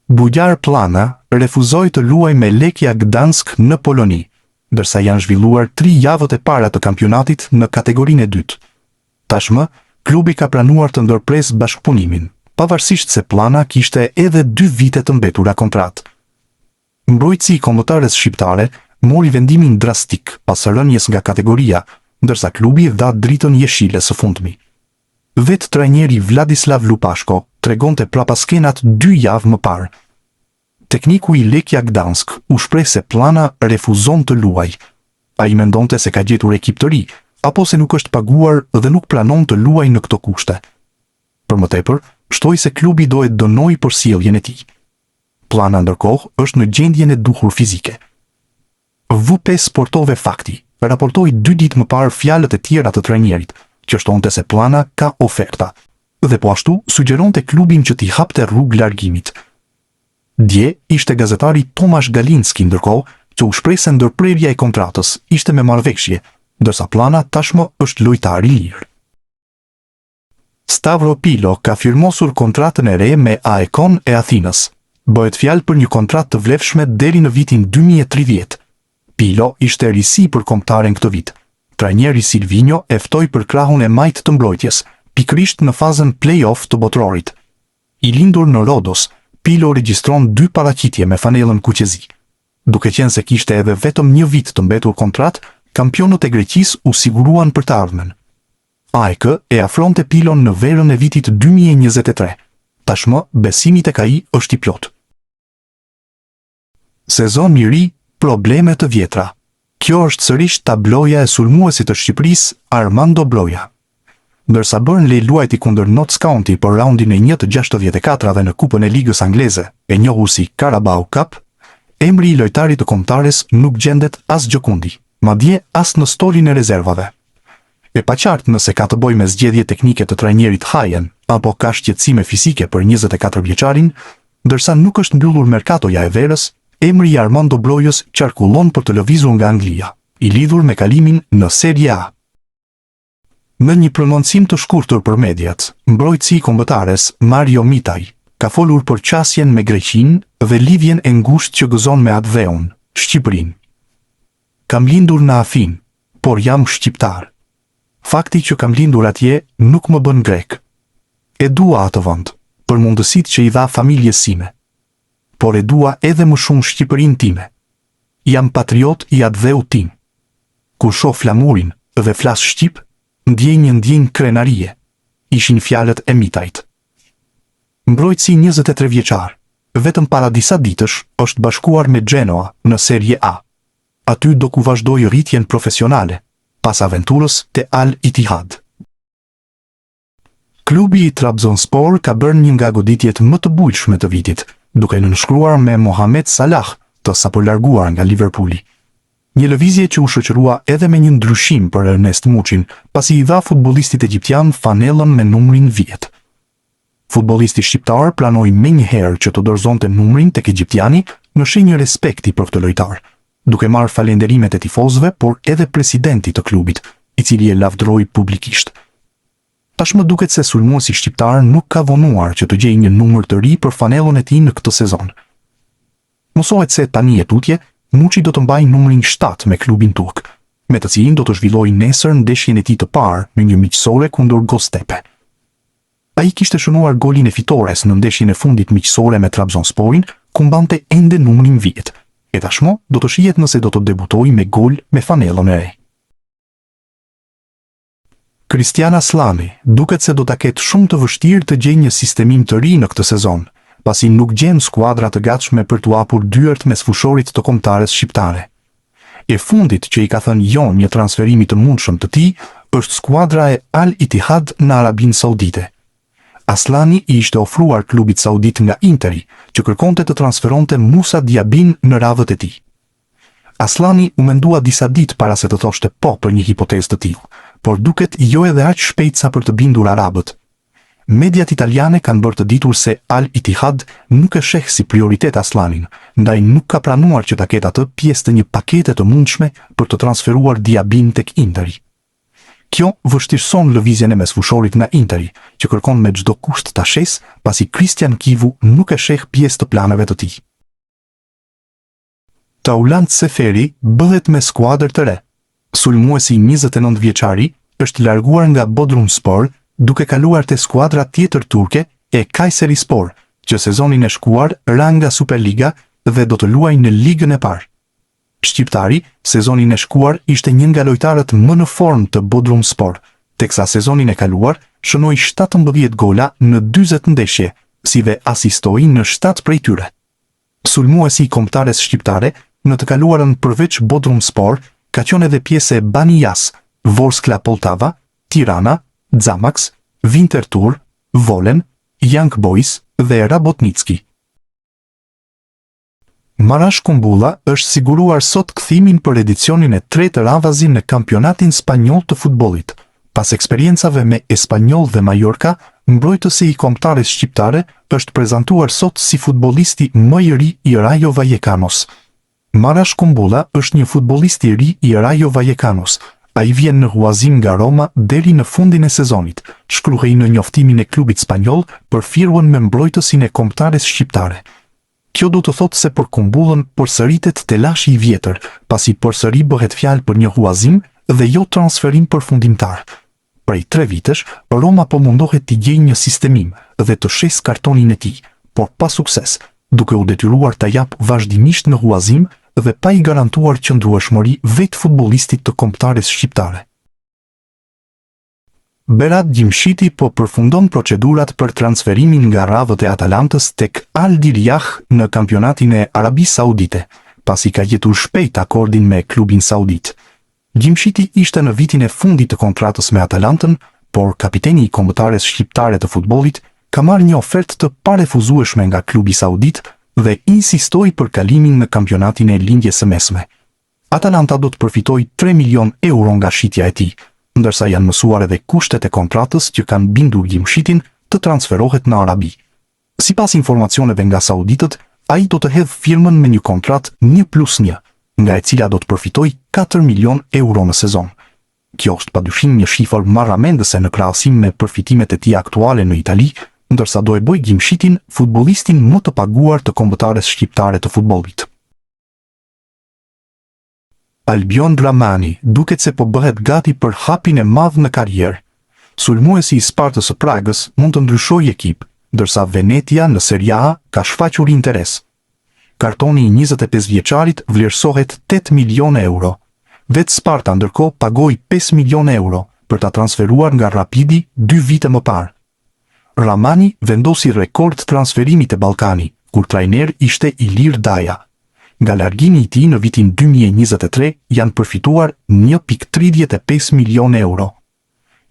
Bujar Plana refuzoi të luajë me Lechia Gdansk në Poloni, ndërsa janë zhvilluar 3 javët e para të kampionatit në kategorinë e dytë. Tashmë, klubi ka pranuar të ndërpresë bashkëpunimin, pavarësisht se Plana kishte edhe 2 vite të mbetura kontratë. Mbrojtësi i kombëtares shqiptare mori vendimin drastik pas rënies nga kategoria, ndërsa klubi dha dritën jeshile së fundmi. Vetë trajneri Vladislav Lupashko tregonte prapa skenat 2 javë më parë. Tekniku i Lechia Gdansk u shpreh se Plana refuzon të luajë. Ai mendonte se ka gjetur ekip të ri, apo se nuk është paguar dhe nuk planon të luajë në këto kushte. Për më tepër, shtoi se klubi do e dënoi për sjelljen e tij. Plana ndërkohë është në gjendjen e duhur fizike. VP Sportove Fakti raportoi 2 ditë më parë fjalët e tjera të trajnerit, që shtonte se Plana ka oferta, dhe po ashtu sugjeronte klubin që t'i hapte rrugë largimit. Dje ishte gazetari Tomasz Galinski ndërkohë që u shpreh se ndërprerja e kontratës ishte me marrëveshje, ndërsa Plana tashmë është lojtar i lirë. Stavro Pilo ka firmosur kontratën e re me AEK-n e Athinës. Bëhet fjalë për një kontratë të vlefshme deri në vitin 2030. Pilo ishte risi për kombëtaren këtë vit. Trajneri Silvinho e ftoi për krahun e majtë të mbrojtjes, pikërisht në fazën play-off të botrorit. I lindur në Rodos, Pilo regjistron 2 paraqitje me fanellën kuqezi. Duke qenë se kishte edhe vetëm 1 vit të mbetur kontratë, kampionët e Greqisë u siguruan për të ardhmen. AEK e afronte Pilon në verën e vitit 2023. Tashmë besimi tek ai është i plot. Sezon i ri, probleme të vjetra. Kjo është sërish tabloja e sulmuesit të Shqipërisë, Armando Broja. Ndërsa Burnley luajti kundër Notts County për raundin e 1/64 në Kupën e Ligës Angleze, e njohur si Carabao Cup, emri i lojtarit të kombëtares nuk gjendet as gjëkundi, madje as në storin e rezervave. E paqartë nëse ka të bëjë me zgjedhje teknike të trajnerit Hajen, apo ka shqetësime fizike për 24 vjeçarin, ndërsa nuk është mbyllur merkatoja e verës, emri i Armando Brojës qarkullon për të lëvizur nga Anglia, i lidhur me kalimin në Serie A. Në një prononcim të shkurtër për mediat, mbrojtësi i kombëtares Mario Mitaj ka folur për qasjen me Greqinë dhe lidhjen e ngushtë që gëzon me Adveun, Shqipërinë. Kam lindur në Afinë, por jam shqiptar. Fakti që kam lindur atje nuk më bën grek. E dua atë vend, për mundësitë që i dha familjes sime. Por e dua edhe më shumë Shqipërinë time. Jam patriot i Adveut tim. Kur shoh flamurin dhe flas shqip, ndjej një ndjenjë krenarie, ishin fjalët e Mitajt. Mbrojtësi 23 vjeçar, vetëm para disa ditësh është bashkuar me Genoa në Serie A. Aty do ku vazhdoi rritjen profesionale, pas aventurës te Al Ittihad. Klubi i Trabzonspor ka bërë një nga goditjet më të bujshme të vitit, duke nënshkruar me Mohamed Salah, të sapo larguar nga Liverpooli. Një lëvizje që u shoqërua edhe me një ndryshim për Ernest Muçin, pasi i dha futbollistit egjiptian fanellën me numrin 10. Futbollisti shqiptar pranoi menjëherë që të dorëzonte numrin tek egjiptiani në shenjë respekti për këtë lojtar, duke marrë falenderimet e tifozëve, por edhe presidentit të klubit, i cili e lavdëroi publikisht. Tashmë duket se sulmuesi shqiptar nuk ka vonuar që të gjejë një numër të ri për fanellën e tij në këtë sezon. Mosohet se tani e tutje, Muçi do të mbajë numrin 7 me klubin turk, me të cilin do të zhvillojë nesër ndeshjen e tij të parë në një miqësore kundër Göztepe. Ai kishte shënuar golin e fitores në ndeshjen e fundit miqësore me Trabzonsporin, ku mbante ende numrin 10. E tashmë do të shihet nëse do të debutojë me gol me fanellën e re. Kristian Aslani duket se do ta ketë shumë të vështirë të gjejë një sistemim të ri në këtë sezon, pasi nuk gjen skuadra të gatshme për t'u hapur dyert mes fushorit të kombëtares shqiptare. E fundit që i ka thënë jo një transferimi të mundshëm të tij është skuadra e Al Ittihad në Arabinë Saudite. Aslani i ishte ofruar klubit saudit nga Interi, që kërkonte të transferonte Musa Diabin në radhët e tij. Aslani u mendua disa ditë para se të thoshte po për një hipotezë të tillë, por duket jo edhe aq shpejt sa për të bindur arabët. Mediat italiane kanë bërë të ditur se Al Ittihad nuk e sheh si prioritet Aslanin, ndaj nuk ka pranuar që ta ketë atë pjesë të një pakete të mundshme për të transferuar Diabin tek Interi. Kjo vështirëson lëvizjen e mesfushorit nga Interi, që kërkon me çdo kusht ta shes, pasi Christian Kivu nuk e sheh pjesë të planeve të tij. Taulant Seferi bëhet me skuadër të re. Sulmuesi 29 vjeçari është larguar nga Bodrumspor duke kaluar te skuadra tjetër turke e Kayserispor, që sezonin e shkuar ra nga Superliga dhe do të luajë në ligën e parë. Shqiptari, sezonin e shkuar ishte një nga lojtarët më në formë të Bodrumspor, teksa sezonin e kaluar shënoi 17 gola në 40 ndeshje, si dhe asistoi në 7 prej tyre. Sulmuesi i kombëtares shqiptare, në të kaluarën përveç Bodrumspor, ka qenë edhe pjesë e Banias, Vorskla Poltava, Tirana, Xamax, Winterthur, Volen, Young Boys dhe Rabotnicki. Marash Kumbulla është siguruar sot kthimin për edicionin e 3 të radhazin në kampionatin spanjoll të futbollit. Pas eksperiencave me Espanyol dhe Mallorca, mbrojtësi i kombëtares shqiptare është prezantuar sot si futbollisti më i ri i Rayo Vallecanos. Marash Kumbulla është një futbollist i ri i Rayo Vallecanos. Ai vjen në huazim nga Roma deri në fundin e sezonit, shkruhej në njoftimin e klubit spanjoll për firmën me mbrojtësin e kombëtares shqiptare. Kjo do të thotë se për Kumbullën përsëritet telashi i vjetër, pasi përsëri bëhet fjalë për një huazim dhe jo transferim përfundimtar. Prej 3 vitesh, Roma po mundohet t'i gjejë një sistemim dhe të shes kartonin e tij, por pa sukses, duke u detyruar ta jap vazhdimisht në huazim dhe pa i garantuar qëndrueshmëri vetë futbollistit të kombëtares shqiptare. Berat Gjimshiti po përfundon procedurat për transferimin nga radhët e Atalantës tek Al Diriyah në kampionatin e Arabisë Saudite, pasi ka gjetur shpejt akordin me klubin saudit. Gjimshiti ishte në vitin e fundit të kontratës me Atalantën, por kapiteni i kombëtares shqiptare të futbollit ka marrë një ofertë të parefuzueshme nga klubi saudit dhe insistoi për kalimin në kampionatin e lindjes së mesme. Atalanta do të përfitojë 3 milion euro nga shitja e tij, ndërsa janë mësuar edhe kushtet e kontratës që kanë bindur Gjimshitin të transferohet në Arabi. Sipas informacioneve nga sauditët, ai do të hedhë firmën me një kontratë 1+1, nga e cila do të përfitojë 4 milion euro në sezon. Kjo është padyshim një shifër marramendëse në krahasim me përfitimet e tij aktuale në Itali, ndërsa do e bëjë Gjimshitin futbollistin më të paguar të kombëtares shqiptare të futbollit. Albion Dramani duket se po bëhet gati për hapin e madh në karrierë. Sulmuesi i Spartës së Pragës mund të ndryshojë ekip, ndërsa Venetia në Serie A ka shfaqur interes. Kartoni i 25 vjeçarit vlerësohet 8 milion euro. Vetë Sparta ndërkohë pagoi 5 milion euro për ta transferuar nga Rapidi 2 vite më parë. Ramani vendosi rekord transferimit e Ballkani, kur trajner ishte Ilir Daja. Nga largimi i tij në vitin 2023 janë përfituar 1.35 milion euro.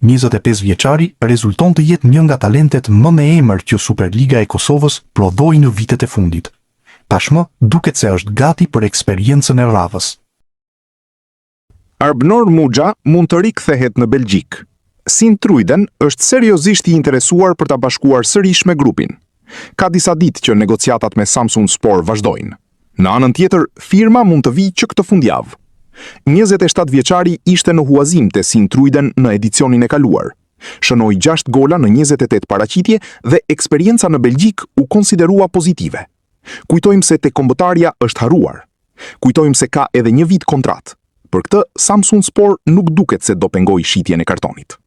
25 vjeçari rezulton të jetë një nga talentet më me emër që Superliga e Kosovës prodhoi në vitet e fundit. Tashmë duket se është gati për eksperiencën e radhës. Arbnor Muxha mund të rikthehet në Belgjik. Sint-Truiden është seriozisht i interesuar për ta bashkuar sërish me grupin. Ka disa ditë që negociatat me Samsunspor vazhdojnë. Në anën tjetër, firma mund të vijë që këtë fundjavë. 27 vjeçari ishte në huazim te Sint-Truiden në edicionin e kaluar. Shënoi 6 gola në 28 paraqitje dhe eksperienca në Belgjik u konsiderua pozitive. Kujtojmë se te kombëtarja është harruar. Kujtojmë se ka edhe 1 vit kontratë. Për këtë, Samsunspor nuk duket se do pengoj shitjen e kartonit.